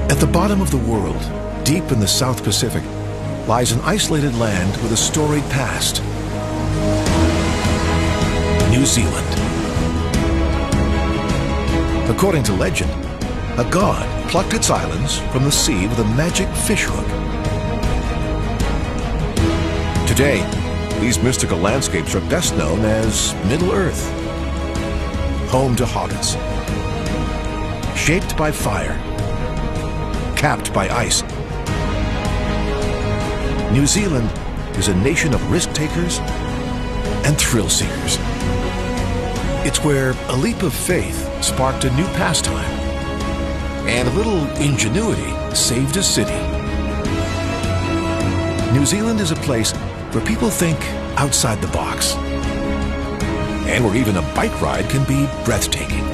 At the bottom of the world, deep in the South Pacific, lies an isolated land with a storied past. New Zealand. According to legend, a god plucked its islands from the sea with a magic fishhook. Today, these mystical landscapes are best known as Middle-earth, home to hobbits, shaped by fire, capped by ice. New Zealand is a nation of risk-takers and thrill-seekers. It's where a leap of faith sparked a new pastime, and a little ingenuity saved a city. New Zealand is a place where people think outside the box, and where even a bike ride can be breathtaking.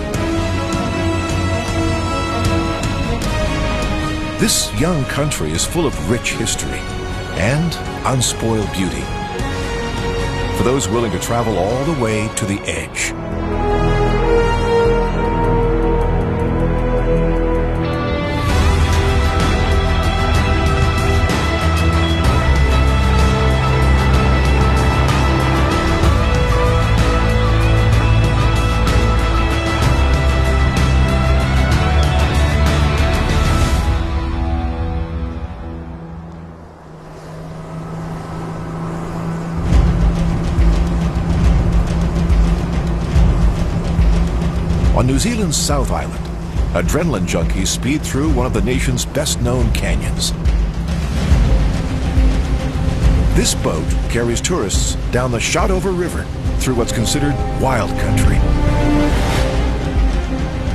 This young country is full of rich history and unspoiled beauty for those willing to travel all the way to the edge. On New Zealand's South Island, adrenaline junkies speed through one of the nation's best-known canyons. This boat carries tourists down the Shotover River through what's considered wild country.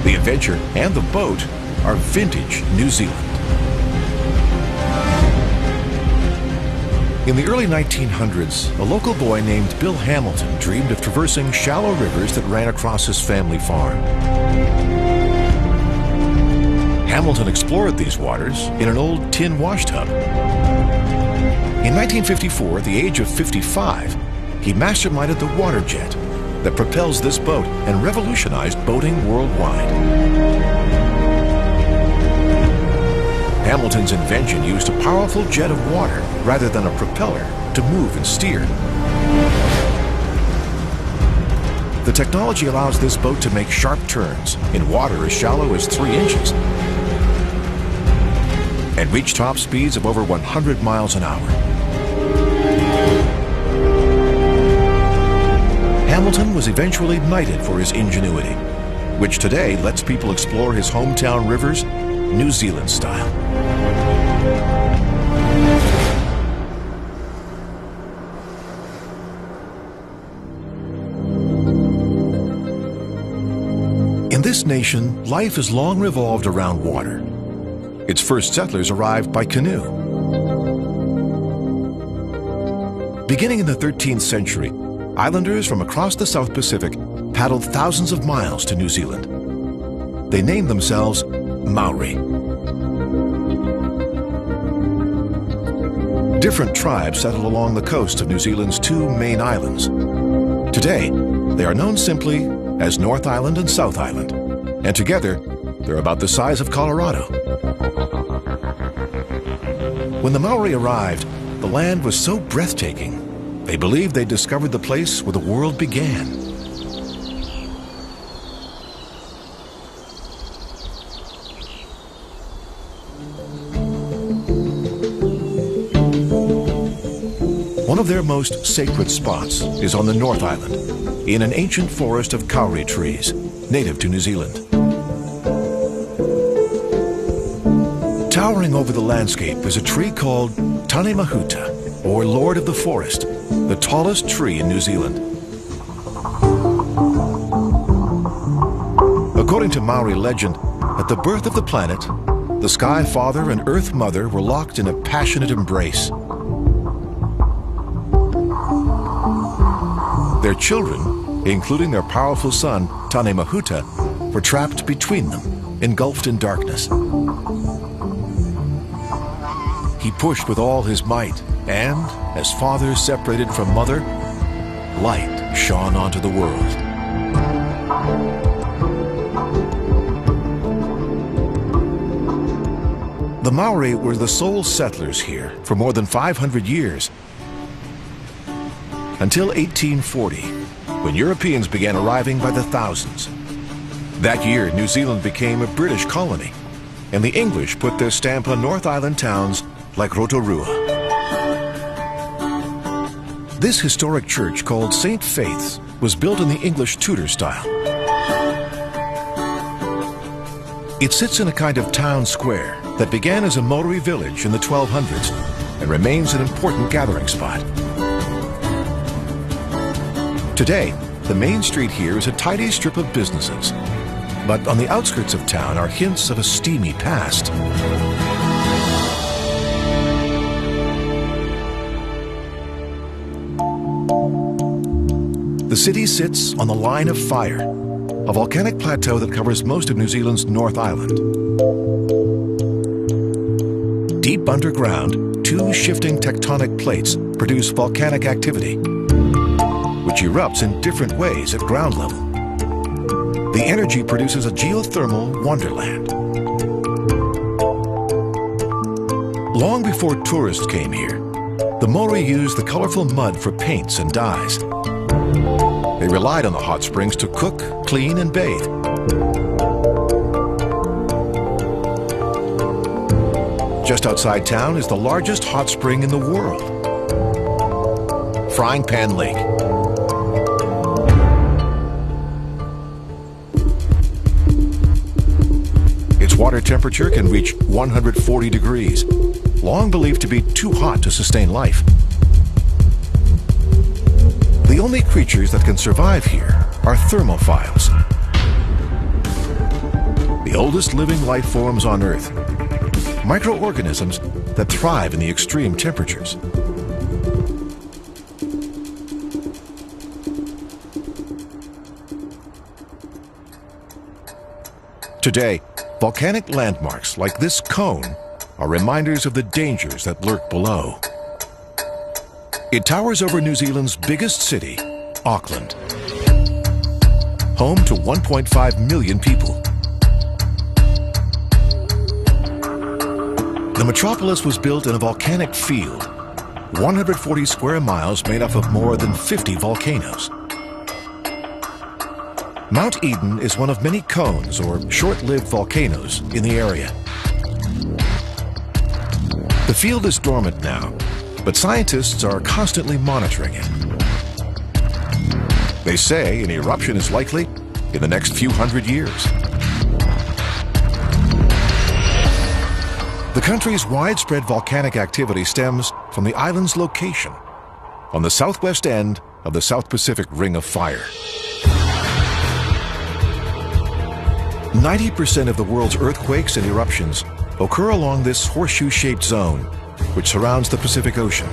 The adventure and the boat are vintage New Zealand. In the early 1900s, a local boy named Bill Hamilton dreamed of traversing shallow rivers that ran across his family farm. Hamilton explored these waters in an old tin wash tub. In 1954, at the age of 55, he masterminded the water jet that propels this boat and revolutionized boating worldwide. Hamilton's invention used a powerful jet of water rather than a propeller to move and steer. The technology allows this boat to make sharp turns in water as shallow as 3 inches and reach top speeds of over 100 miles an hour. Hamilton was eventually knighted for his ingenuity, which today lets people explore his hometown rivers New Zealand style. In this nation, life has long revolved around water. Its first settlers arrived by canoe. Beginning in the 13th century, islanders from across the South Pacific paddled thousands of miles to New Zealand. They named themselves Maori. Different tribes settled along the coast of New Zealand's 2 main islands. Today, they are known simply as North Island and South Island, and together, they're about the size of Colorado. When the Maori arrived, the land was so breathtaking, they believed they discovered the place where the world began. One of their most sacred spots is on the North Island, in an ancient forest of kauri trees, native to New Zealand. Towering over the landscape is a tree called Tane Mahuta, or Lord of the Forest, the tallest tree in New Zealand. According to Maori legend, at the birth of the planet, the Sky Father and Earth Mother were locked in a passionate embrace. Their children, including their powerful son, Tane Mahuta, were trapped between them, engulfed in darkness. He pushed with all his might, and, as father separated from mother, light shone onto the world. Maori were the sole settlers here for more than 500 years, until 1840, when Europeans began arriving by the thousands. That year, New Zealand became a British colony, and the English put their stamp on North Island towns like Rotorua. This historic church, called St. Faith's, was built in the English Tudor style. It sits in a kind of town square that began as a Maori village in the 1200s and remains an important gathering spot. Today, the main street here is a tidy strip of businesses, but on the outskirts of town are hints of a steamy past. The city sits on the Line of Fire, a volcanic plateau that covers most of New Zealand's North Island. Deep underground, two shifting tectonic plates produce volcanic activity, which erupts in different ways at ground level. The energy produces a geothermal wonderland. Long before tourists came here, the Maori used the colorful mud for paints and dyes. They relied on the hot springs to cook, clean, and bathe. Just outside town is the largest hot spring in the world, Frying Pan Lake. Its water temperature can reach 140 degrees, long believed to be too hot to sustain life. The only creatures that can survive here are thermophiles, the oldest living life forms on Earth, microorganisms that thrive in the extreme temperatures. Today, volcanic landmarks like this cone are reminders of the dangers that lurk below. It towers over New Zealand's biggest city, Auckland, home to 1.5 million people. The metropolis was built in a volcanic field, 140 square miles made up of more than 50 volcanoes. Mount Eden is one of many cones or short-lived volcanoes in the area. The field is dormant now, but scientists are constantly monitoring it. They say an eruption is likely in the next few hundred years. The country's widespread volcanic activity stems from the island's location on the southwest end of the South Pacific Ring of Fire. 90% of the world's earthquakes and eruptions occur along this horseshoe-shaped zone, which surrounds the Pacific Ocean.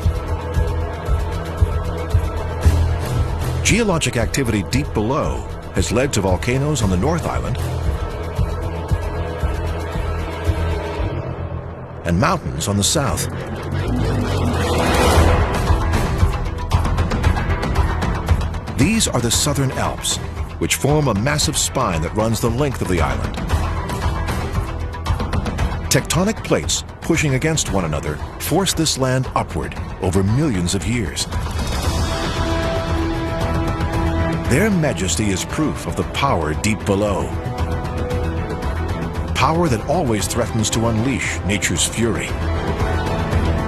Geologic activity deep below has led to volcanoes on the North Island and mountains on the south. These are the Southern Alps, which form a massive spine that runs the length of the island. Tectonic plates pushing against one another force this land upward over millions of years. Their majesty is proof of the power deep below. Power that always threatens to unleash nature's fury.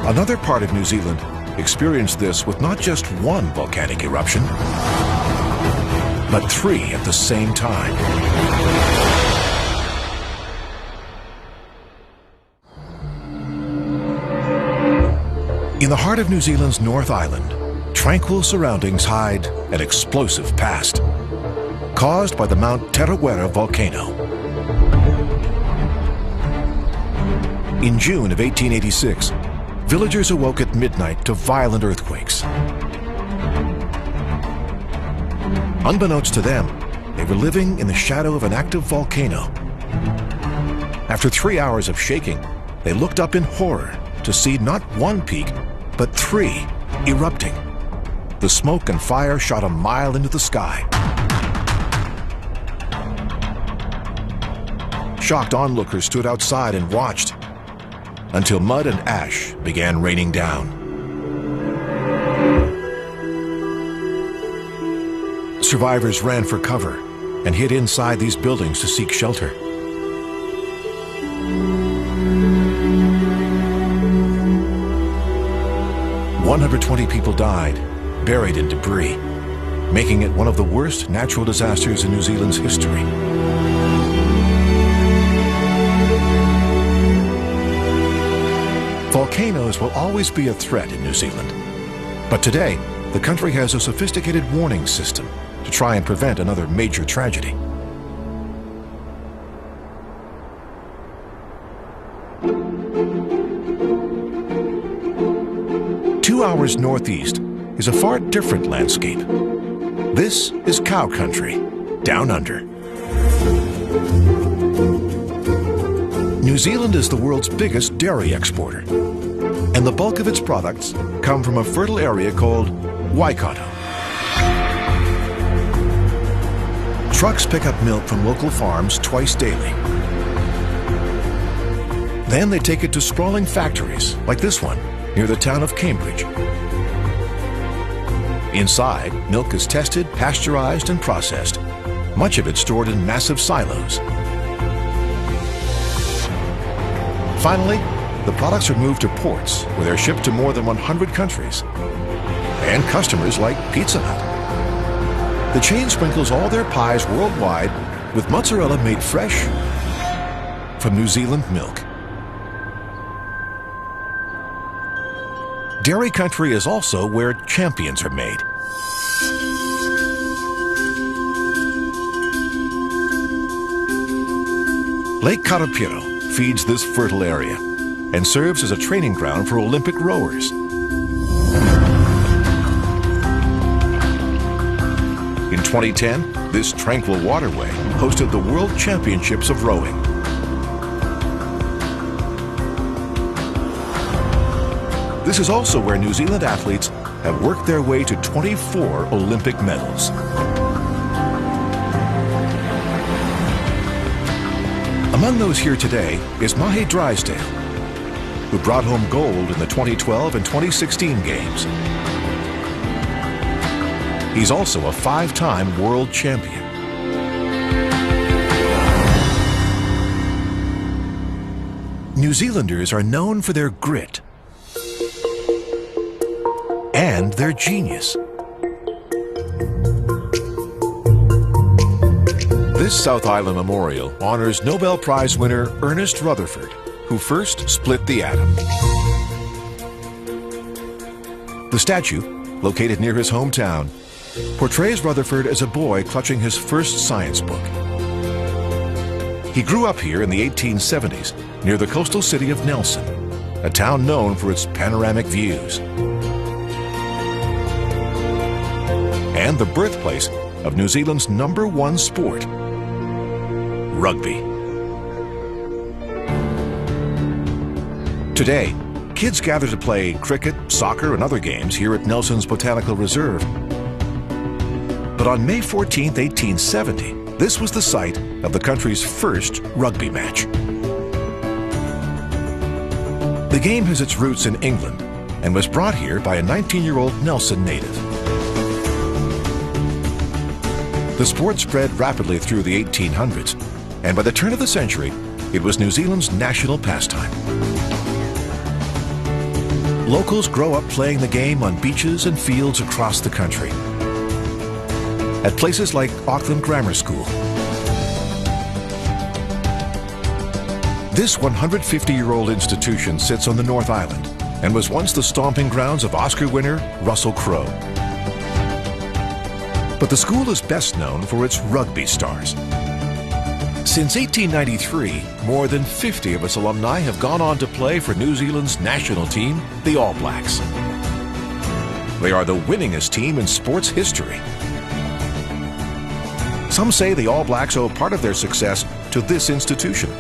Another part of New Zealand experienced this with not just one volcanic eruption, but 3 at the same time. In the heart of New Zealand's North Island, tranquil surroundings hide an explosive past, caused by the Mount Tarawera volcano. In June of 1886, villagers awoke at midnight to violent earthquakes. Unbeknownst to them, they were living in the shadow of an active volcano. After 3 hours of shaking, they looked up in horror to see not one peak, but 3 erupting. The smoke and fire shot a mile into the sky. Shocked onlookers stood outside and watched. until mud and ash began raining down. Survivors ran for cover and hid inside these buildings to seek shelter. "120 people died, buried in debris, making it one of the worst natural disasters in New Zealand's history. Volcanoes will always be a threat in New Zealand, but today the country has a sophisticated warning system to try and prevent another major tragedy. Two hours northeast is a far different landscape. This is cow country, down under. New Zealand is the world's biggest dairy exporter, and the bulk of its products come from a fertile area called Waikato. Trucks pick up milk from local farms twice daily. Then they take it to sprawling factories like this one near the town of Cambridge. Inside, milk is tested, pasteurized, and processed, much of it stored in massive silos. Finally, the products are moved to ports where they're shipped to more than 100 countries and customers like Pizza Hut. The chain sprinkles all their pies worldwide with mozzarella made fresh from New Zealand milk. Dairy country is also where champions are made. Lake Karapiro feeds this fertile area and serves as a training ground for Olympic rowers. In 2010, this tranquil waterway hosted the World Championships of Rowing. This is also where New Zealand athletes have worked their way to 24 Olympic medals. Among those here today is Mahe Drysdale, who brought home gold in the 2012 and 2016 Games. He's also a 5-time world champion. New Zealanders are known for their grit and their genius. This South Island memorial honors Nobel Prize winner Ernest Rutherford, who first split the atom. The statue, located near his hometown, portrays Rutherford as a boy clutching his first science book. He grew up here in the 1870s near the coastal city of Nelson, a town known for its panoramic views, and the birthplace of New Zealand's #1 sport, rugby. Today, kids gather to play cricket, soccer, and other games here at Nelson's Botanical Reserve. But on May 14, 1870, this was the site of the country's first rugby match. The game has its roots in England and was brought here by a 19-year-old Nelson native. The sport spread rapidly through the 1800s, and by the turn of the century, it was New Zealand's national pastime. Locals grow up playing the game on beaches and fields across the country. At places like Auckland Grammar School. This 150-year-old institution sits on the North Island and was once the stomping grounds of Oscar winner Russell Crowe. But the school is best known for its rugby stars. Since 1893, more than 50 of its alumni have gone on to play for New Zealand's national team, the All Blacks. They are the winningest team in sports history. Some say the All Blacks owe part of their success to this institution,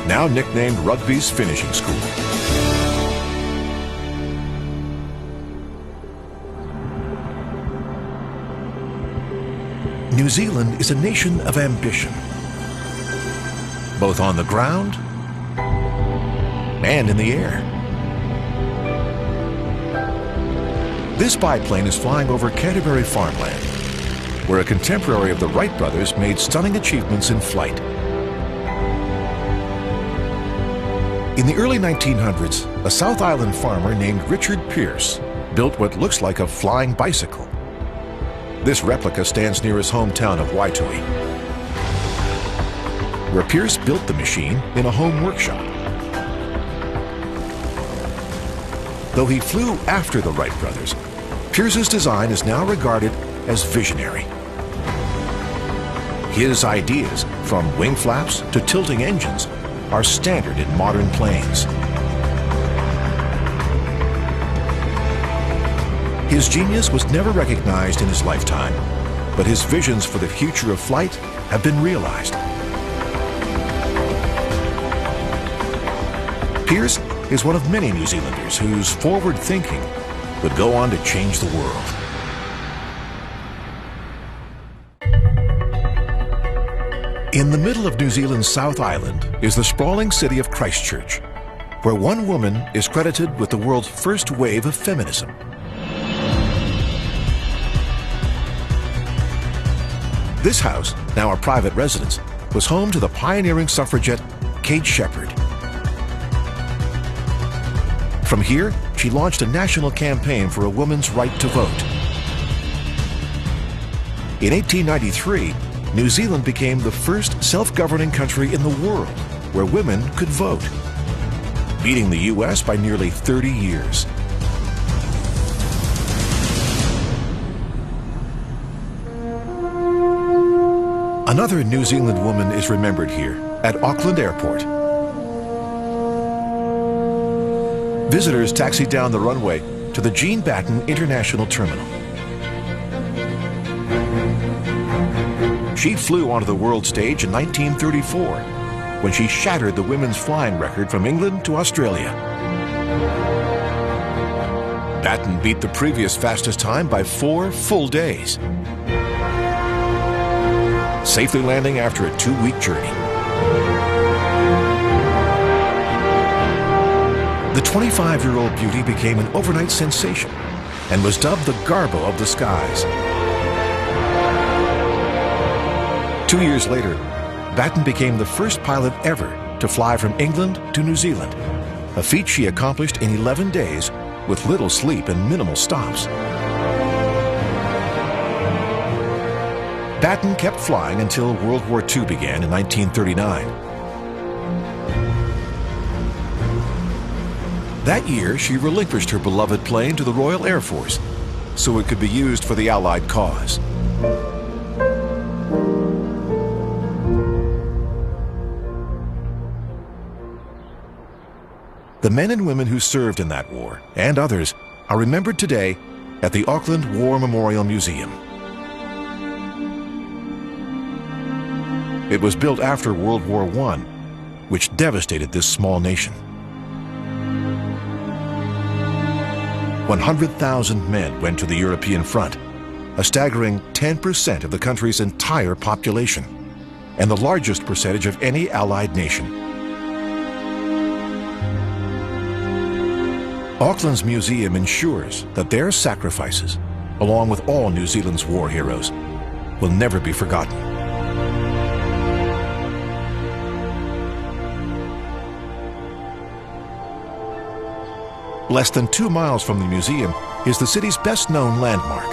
now nicknamed Rugby's Finishing School. New Zealand is a nation of ambition, both on the ground and in the air. This biplane is flying over Canterbury farmland, where a contemporary of the Wright brothers made stunning achievements in flight. In the early 1900s, a South Island farmer named Richard Pierce built what looks like a flying bicycle. This replica stands near his hometown of Waitui, where Pierce built the machine in a home workshop. Though he flew after the Wright brothers, Pierce's design is now regarded as visionary. His ideas, from wing flaps to tilting engines, are standard in modern planes. His genius was never recognized in his lifetime, but his visions for the future of flight have been realized. Pierce is one of many New Zealanders whose forward thinking would go on to change the world. In the middle of New Zealand's South Island is the sprawling city of Christchurch, where one woman is credited with the world's first wave of feminism. This house, now a private residence, was home to the pioneering suffragette Kate Sheppard. From here, she launched a national campaign for a woman's right to vote. In 1893, New Zealand became the first self-governing country in the world where women could vote, beating the US by nearly 30 years. Another New Zealand woman is remembered here at Auckland Airport. Visitors taxi down the runway to the Jean Batten International Terminal. She flew onto the world stage in 1934, when she shattered the women's flying record from England to Australia. Batten beat the previous fastest time by 4 full days, safely landing after a 2-week journey. The 25-year-old beauty became an overnight sensation and was dubbed the Garbo of the skies. 2 years later, Batten became the first pilot ever to fly from England to New Zealand, a feat she accomplished in 11 days with little sleep and minimal stops. Batten kept flying until World War II began in 1939. That year, she relinquished her beloved plane to the Royal Air Force so it could be used for the Allied cause. The men and women who served in that war, and others, are remembered today at the Auckland War Memorial Museum. It was built after World War I, which devastated this small nation. 100,000 men went to the European front, a staggering 10% of the country's entire population, and the largest percentage of any Allied nation. Auckland's museum ensures that their sacrifices, along with all New Zealand's war heroes, will never be forgotten. Less than 2 miles from the museum is the city's best-known landmark.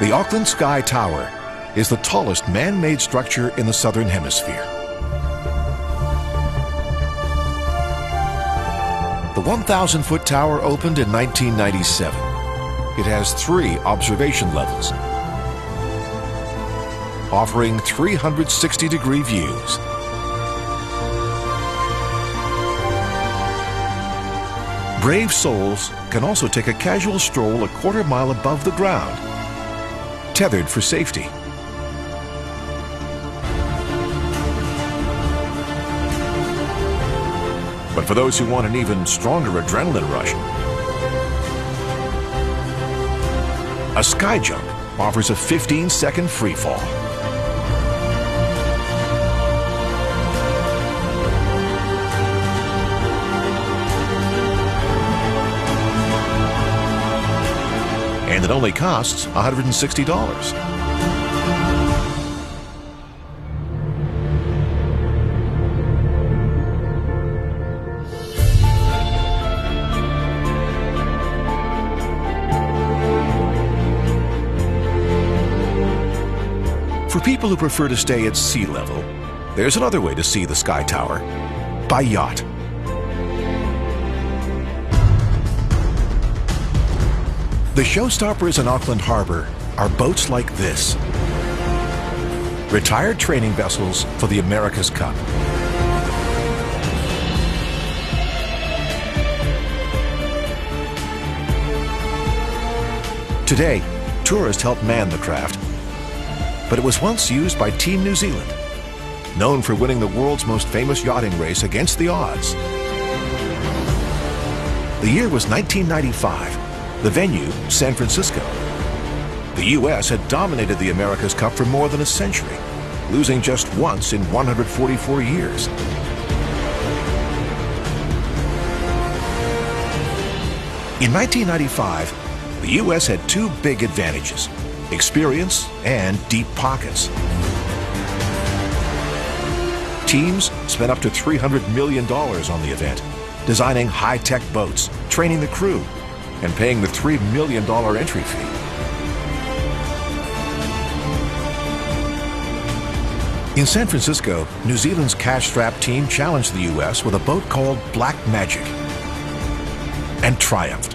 The Auckland Sky Tower is the tallest man-made structure in the Southern Hemisphere. The 1,000-foot tower opened in 1997. It has 3 observation levels, offering 360-degree views. Brave souls can also take a casual stroll a quarter mile above the ground, tethered for safety. But for those who want an even stronger adrenaline rush, a sky jump offers a 15-second free fall. And it only costs $160. For people who prefer to stay at sea level, there's another way to see the Sky Tower: by yacht. The showstoppers in Auckland Harbor are boats like this. Retired training vessels for the America's Cup. Today, tourists help man the craft, but it was once used by Team New Zealand, known for winning the world's most famous yachting race against the odds. The year was 1995. The venue, San Francisco. The U.S. had dominated the America's Cup for more than a century, losing just once in 144 years. In 1995, the U.S. had two big advantages: experience and deep pockets. Teams spent up to $300 million on the event, designing high-tech boats, training the crew, and paying the $3 million entry fee. In San Francisco, New Zealand's cash-strapped team challenged the U.S. with a boat called Black Magic, and triumphed.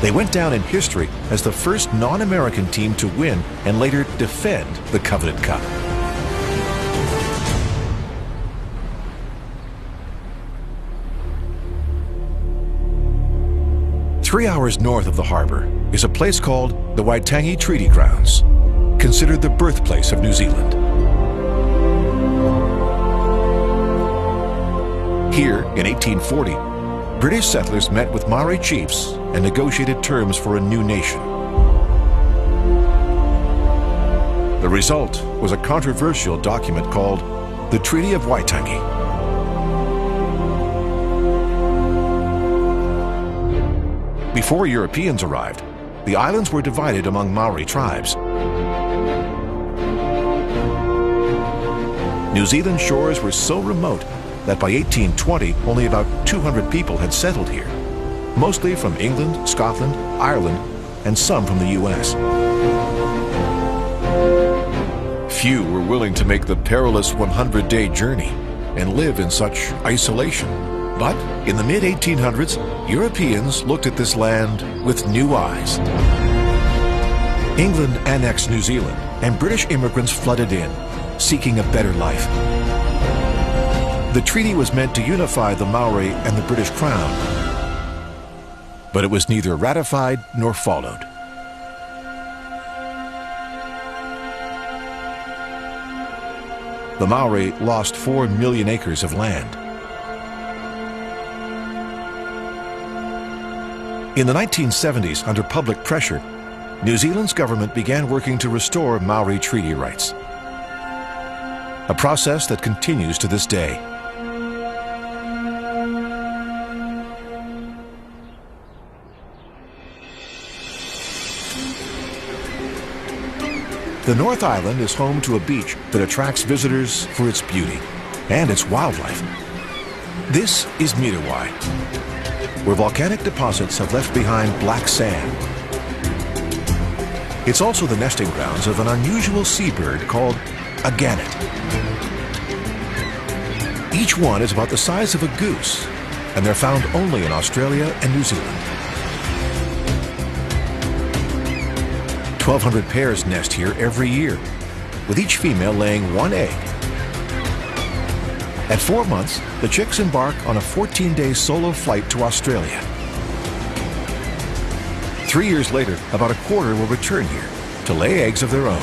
They went down in history as the first non-American team to win and later defend the coveted cup. Three hours north of the harbor is a place called the Waitangi Treaty Grounds, considered the birthplace of New Zealand. Here, in 1840, British settlers met with Maori chiefs and negotiated terms for a new nation. The result was a controversial document called the Treaty of Waitangi. Before Europeans arrived, the islands were divided among Maori tribes. New Zealand's shores were so remote that by 1820, only about 200 people had settled here, mostly from England, Scotland, Ireland, and some from the U.S. Few were willing to make the perilous 100-day journey and live in such isolation. But in the mid-1800s, Europeans looked at this land with new eyes. England annexed New Zealand, and British immigrants flooded in, seeking a better life. The treaty was meant to unify the Maori and the British Crown, but it was neither ratified nor followed. The Maori lost 4 million acres of land. In the 1970s, under public pressure, New Zealand's government began working to restore Maori treaty rights, a process that continues to this day. The North Island is home to a beach that attracts visitors for its beauty and its wildlife. This is Muriwai, where volcanic deposits have left behind black sand. It's also the nesting grounds of an unusual seabird called a gannet. Each one is about the size of a goose, and they're found only in Australia and New Zealand. 1,200 pairs nest here every year, with each female laying 1 egg. At 4 months, the chicks embark on a 14-day solo flight to Australia. 3 years later, about a quarter will return here to lay eggs of their own.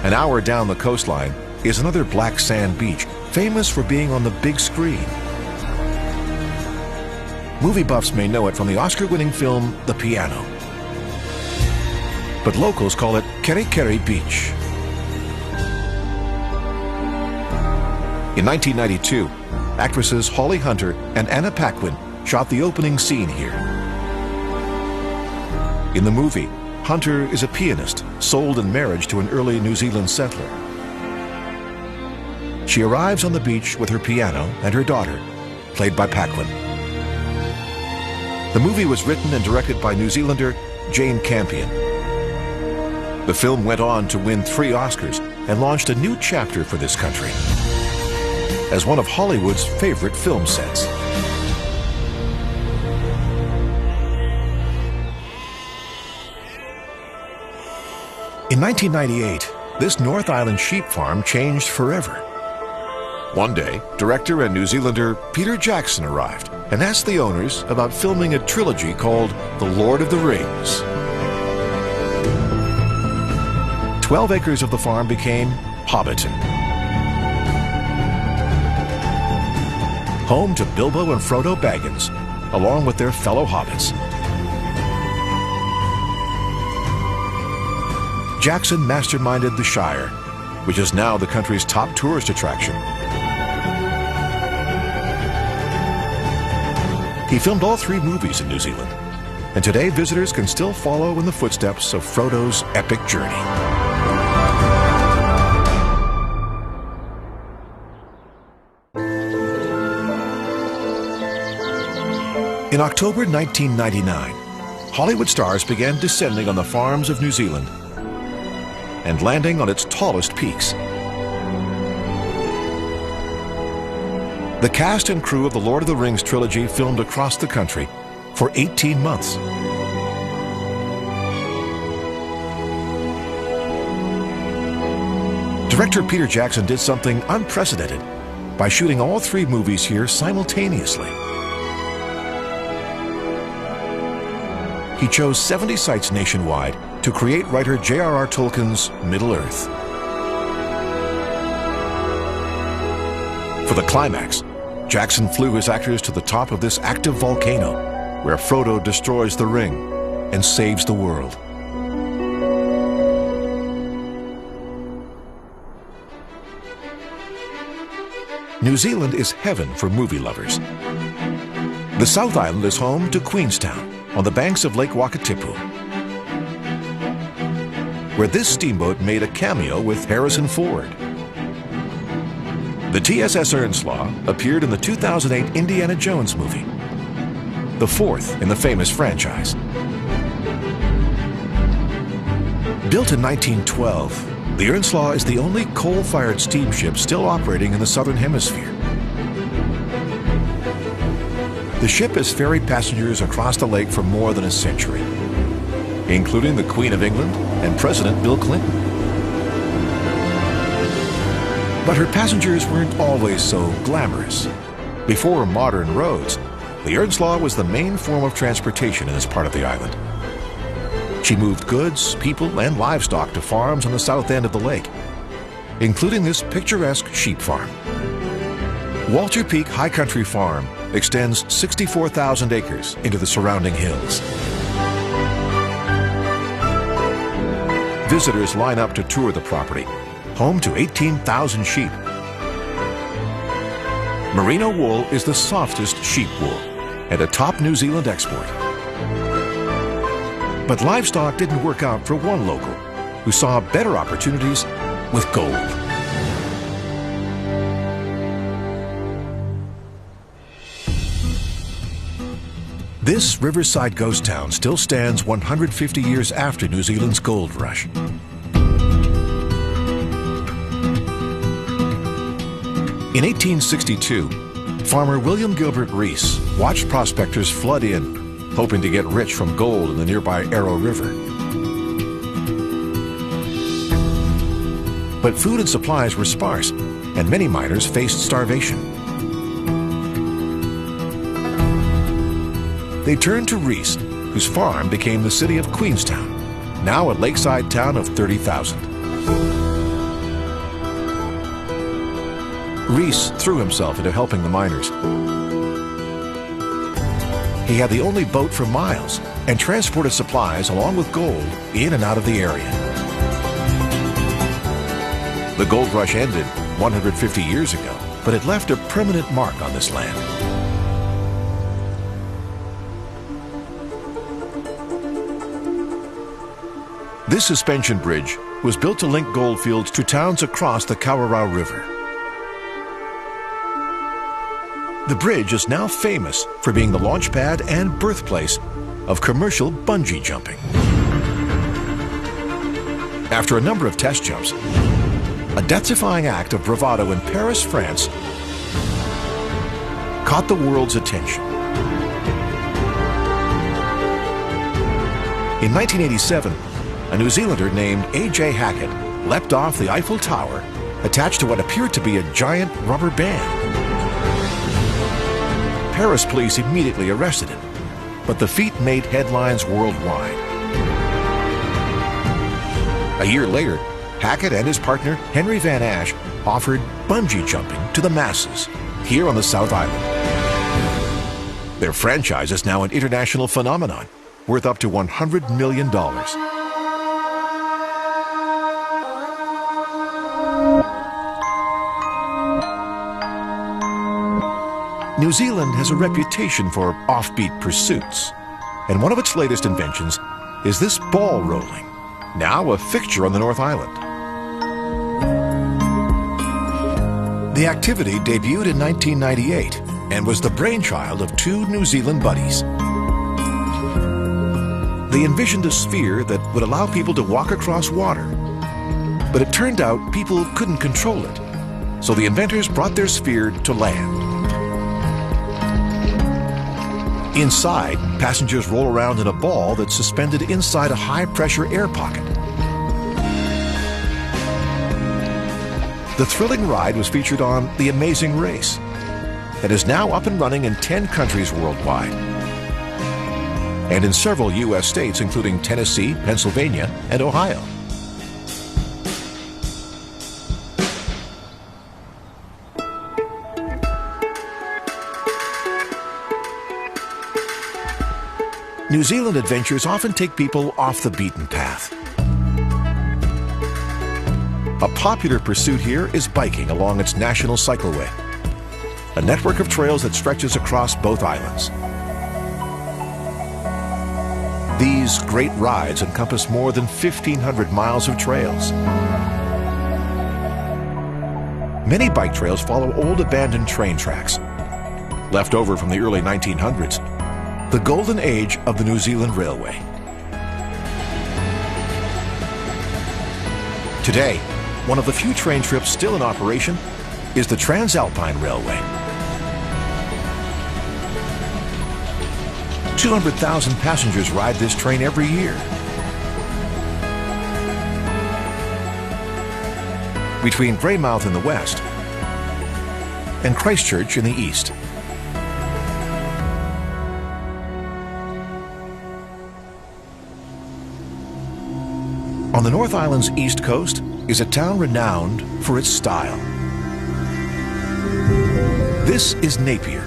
An hour down the coastline, is another black sand beach famous for being on the big screen. Movie buffs may know it from the Oscar-winning film The Piano, but locals call it Kerikeri Beach. In 1992, actresses Holly Hunter and Anna Paquin shot the opening scene here. In the movie, Hunter is a pianist sold in marriage to an early New Zealand settler. She arrives on the beach with her piano and her daughter, played by Paquin. The movie was written and directed by New Zealander Jane Campion. The film went on to win 3 Oscars and launched a new chapter for this country as one of Hollywood's favorite film sets. In 1998, this North Island sheep farm changed forever. One day, director and New Zealander Peter Jackson arrived and asked the owners about filming a trilogy called The Lord of the Rings. 12 acres of the farm became Hobbiton, home to Bilbo and Frodo Baggins, along with their fellow hobbits. Jackson masterminded the Shire, which is now the country's top tourist attraction. He filmed all 3 movies in New Zealand, and today visitors can still follow in the footsteps of Frodo's epic journey. In October 1999, Hollywood stars began descending on the farms of New Zealand and landing on its tallest peaks. The cast and crew of the Lord of the Rings trilogy filmed across the country for 18 months. Director Peter Jackson did something unprecedented by shooting all 3 movies here simultaneously. He chose 70 sites nationwide to create writer J.R.R. Tolkien's Middle-earth. For the climax, Jackson flew his actors to the top of this active volcano, where Frodo destroys the ring and saves the world. New Zealand is heaven for movie lovers. The South Island is home to Queenstown, on the banks of Lake Wakatipu, where this steamboat made a cameo with Harrison Ford. The TSS Earnslaw appeared in the 2008 Indiana Jones movie, the 4th in the famous franchise. Built in 1912, the Earnslaw is the only coal-fired steamship still operating in the Southern Hemisphere. The ship has ferried passengers across the lake for more than a century, including the Queen of England and President Bill Clinton. But her passengers weren't always so glamorous. Before modern roads, the Earnslaw was the main form of transportation in this part of the island. She moved goods, people, and livestock to farms on the south end of the lake, including this picturesque sheep farm. Walter Peak High Country Farm extends 64,000 acres into the surrounding hills. Visitors line up to tour the property, home to 18,000 sheep. Merino wool is the softest sheep wool and a top New Zealand export. But livestock didn't work out for one local who saw better opportunities with gold. This riverside ghost town still stands 150 years after New Zealand's gold rush. In 1862, farmer William Gilbert Rees watched prospectors flood in, hoping to get rich from gold in the nearby Arrow River. But food and supplies were sparse, and many miners faced starvation. They turned to Rees, whose farm became the city of Queenstown, now a lakeside town of 30,000. Rees threw himself into helping the miners. He had the only boat for miles and transported supplies along with gold in and out of the area. The gold rush ended 150 years ago, but it left a permanent mark on this land. This suspension bridge was built to link goldfields to towns across the Kawarau River. The bridge is now famous for being the launch pad and birthplace of commercial bungee jumping. After a number of test jumps, a death-defying act of bravado in Paris, France, caught the world's attention. In 1987, a New Zealander named A.J. Hackett leapt off the Eiffel Tower attached to what appeared to be a giant rubber band. Paris police immediately arrested him, but the feat made headlines worldwide. A year later, Hackett and his partner, Henry Van Ash, offered bungee jumping to the masses here on the South Island. Their franchise is now an international phenomenon, worth up to $100 million. New Zealand has a reputation for offbeat pursuits, and one of its latest inventions is this ball rolling, now a fixture on the North Island. The activity debuted in 1998 and was the brainchild of two New Zealand buddies. They envisioned a sphere that would allow people to walk across water, but it turned out people couldn't control it, so the inventors brought their sphere to land. Inside, passengers roll around in a ball that's suspended inside a high-pressure air pocket. The thrilling ride was featured on The Amazing Race and is now up and running in 10 countries worldwide and in several U.S. states, including Tennessee, Pennsylvania, and Ohio. New Zealand adventures often take people off the beaten path. A popular pursuit here is biking along its national cycleway, a network of trails that stretches across both islands. These great rides encompass more than 1,500 miles of trails. Many bike trails follow old abandoned train tracks, left over from the early 1900s, the golden age of the New Zealand Railway. Today, one of the few train trips still in operation is the Transalpine Railway. 200,000 passengers ride this train every year. Between Greymouth in the west and Christchurch in the east. On the North Island's east coast is a town renowned for its style. This is Napier,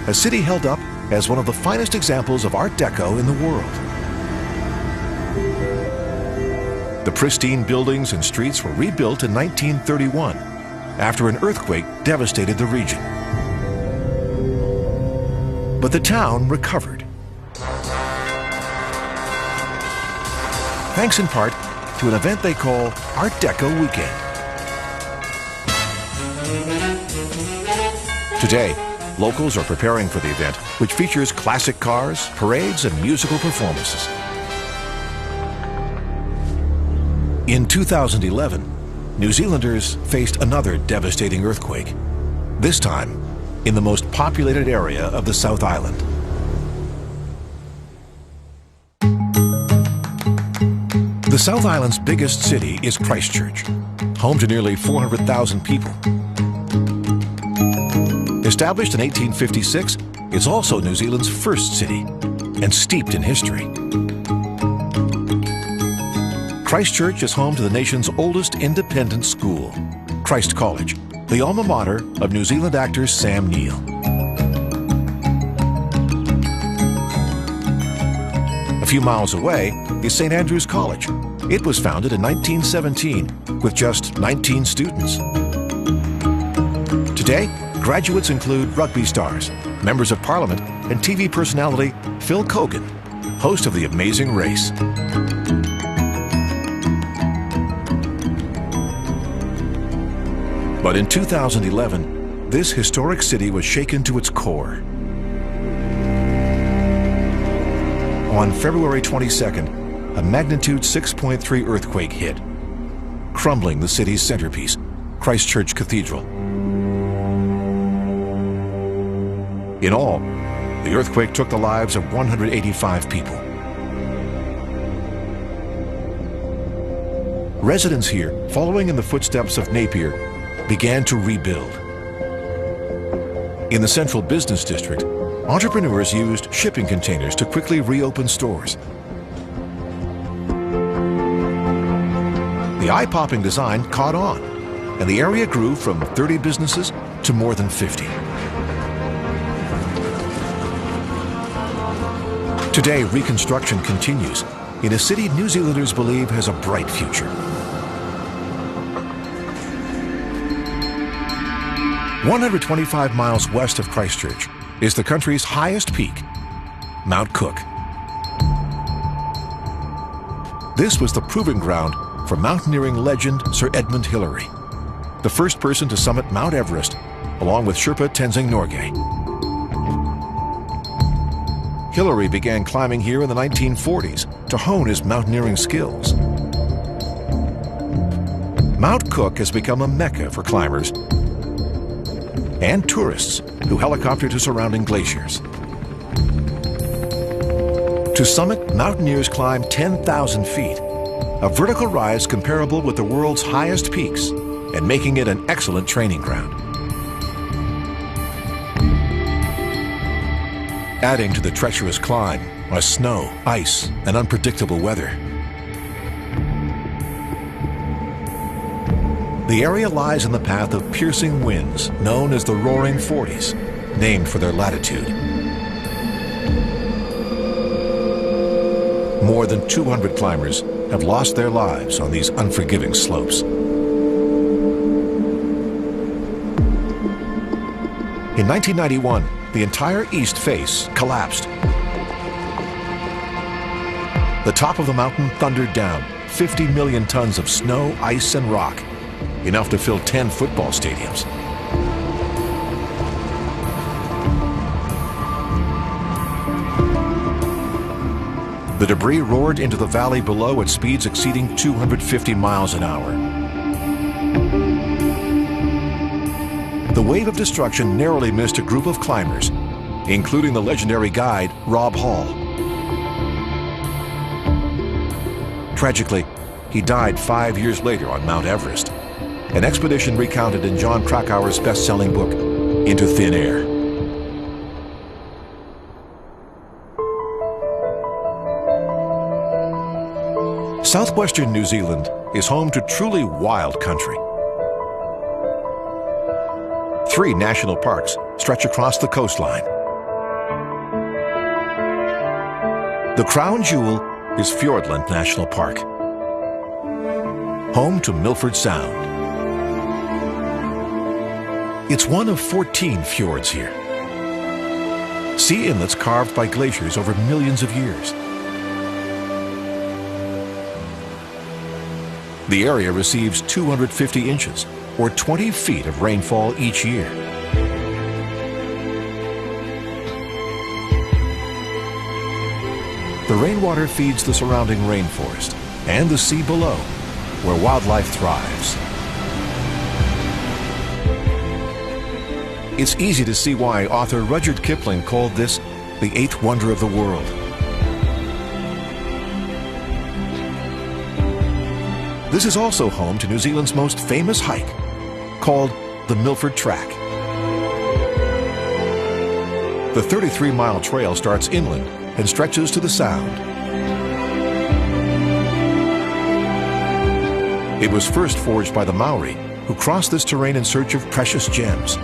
a city held up as one of the finest examples of Art Deco in the world. The pristine buildings and streets were rebuilt in 1931 after an earthquake devastated the region. But the town recovered, thanks in part to an event they call Art Deco Weekend. Today, locals are preparing for the event, which features classic cars, parades, and musical performances. In 2011, New Zealanders faced another devastating earthquake, this time in the most populated area of the South Island. The South Island's biggest city is Christchurch, home to nearly 400,000 people. Established in 1856, it's also New Zealand's first city and steeped in history. Christchurch is home to the nation's oldest independent school, Christ College, the alma mater of New Zealand actor Sam Neill. A few miles away is St. Andrew's College. It was founded in 1917 with just 19 students. Today, graduates include rugby stars, members of Parliament, and TV personality Phil Kogan, host of The Amazing Race. But in 2011, this historic city was shaken to its core. On February 22nd, a magnitude 6.3 earthquake hit, crumbling the city's centerpiece, Christchurch Cathedral. In all, the earthquake took the lives of 185 people. Residents here, following in the footsteps of Napier, began to rebuild. In the central business district, entrepreneurs used shipping containers to quickly reopen stores. The eye-popping design caught on, and the area grew from 30 businesses to more than 50. Today, reconstruction continues in a city New Zealanders believe has a bright future. 125 miles west of Christchurch is the country's highest peak, Mount Cook. This was the proving ground for mountaineering legend Sir Edmund Hillary, the first person to summit Mount Everest, along with Sherpa Tenzing Norgay. Hillary began climbing here in the 1940s to hone his mountaineering skills. Mount Cook has become a mecca for climbers and tourists who helicopter to surrounding glaciers. To summit, mountaineers climb 10,000 feet, a vertical rise comparable with the world's highest peaks and making it an excellent training ground. Adding to the treacherous climb are snow, ice, and unpredictable weather. The area lies in the path of piercing winds known as the Roaring Forties, named for their latitude. More than 200 climbers have lost their lives on these unforgiving slopes. In 1991, the entire east face collapsed. The top of the mountain thundered down 50 million tons of snow, ice, and rock, enough to fill 10 football stadiums. The debris roared into the valley below at speeds exceeding 250 miles an hour. The wave of destruction narrowly missed a group of climbers, including the legendary guide Rob Hall. Tragically, he died 5 years later on Mount Everest, an expedition recounted in Jon Krakauer's best-selling book, Into Thin Air. Southwestern New Zealand is home to truly wild country. 3 national parks stretch across the coastline. The crown jewel is Fiordland National Park, home to Milford Sound. It's one of 14 fjords here. Sea inlets carved by glaciers over millions of years. The area receives 250 inches, or 20 feet of rainfall each year. The rainwater feeds the surrounding rainforest and the sea below, where wildlife thrives. It's easy to see why author Rudyard Kipling called this the 8th wonder of the world. This is also home to New Zealand's most famous hike, called the Milford Track. The 33-mile trail starts inland and stretches to the Sound. It was first forged by the Maori, who crossed this terrain in search of precious gems.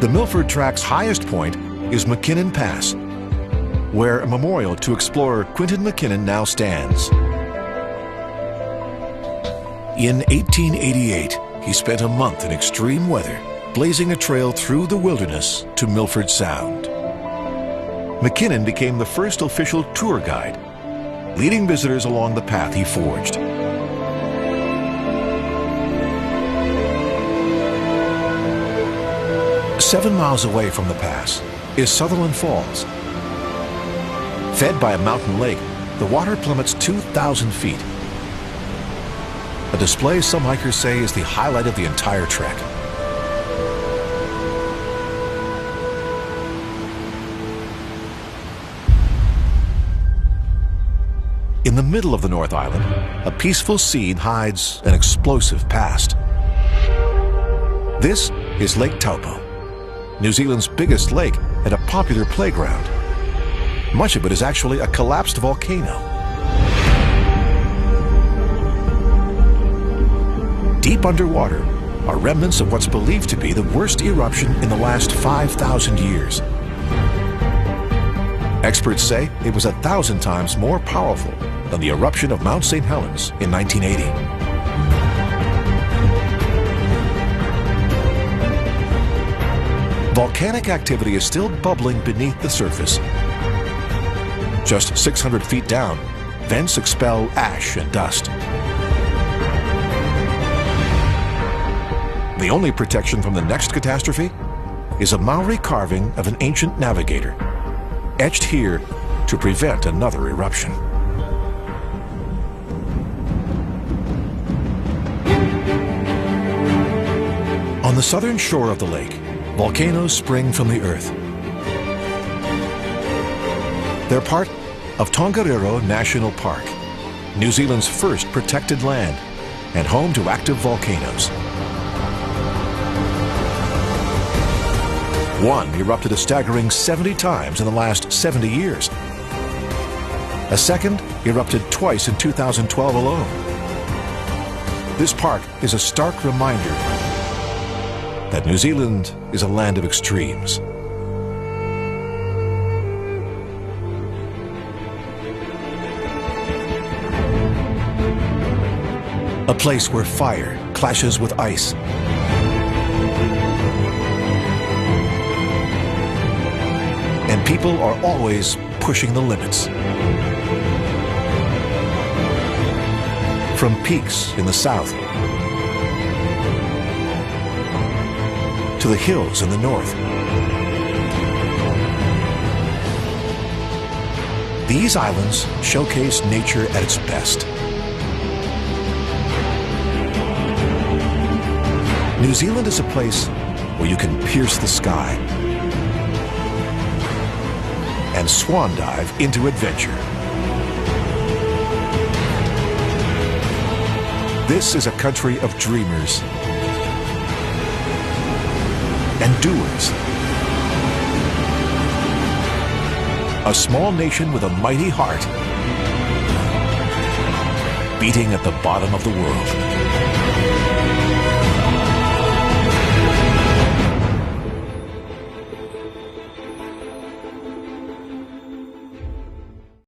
The Milford Track's highest point is McKinnon Pass, where a memorial to explorer Quentin McKinnon now stands. In 1888, he spent a month in extreme weather, blazing a trail through the wilderness to Milford Sound. McKinnon became the first official tour guide, leading visitors along the path he forged. "7 miles away from the pass is Sutherland Falls. Fed by a mountain lake, the water plummets 2,000 feet. A display some hikers say is the highlight of the entire trek. In the middle of the North Island, a peaceful scene hides an explosive past. This is Lake Taupo, New Zealand's biggest lake and a popular playground. Much of it is actually a collapsed volcano. Deep underwater are remnants of what's believed to be the worst eruption in the last 5,000 years. Experts say it was 1,000 times more powerful than the eruption of Mount St. Helens in 1980. Volcanic activity is still bubbling beneath the surface. Just 600 feet down, vents expel ash and dust. The only protection from the next catastrophe is a Maori carving of an ancient navigator, etched here to prevent another eruption. On the southern shore of the lake, volcanoes spring from the earth. They're part of Tongariro National Park, New Zealand's first protected land and home to active volcanoes. One erupted a staggering 70 times in the last 70 years. A second erupted twice in 2012 alone. This park is a stark reminder that New Zealand is a land of extremes. A place where fire clashes with ice. And people are always pushing the limits. From peaks in the south to the hills in the north. These islands showcase nature at its best. New Zealand is a place where you can pierce the sky and swan dive into adventure. This is a country of dreamers and doers. A small nation with a mighty heart, beating at the bottom of the world.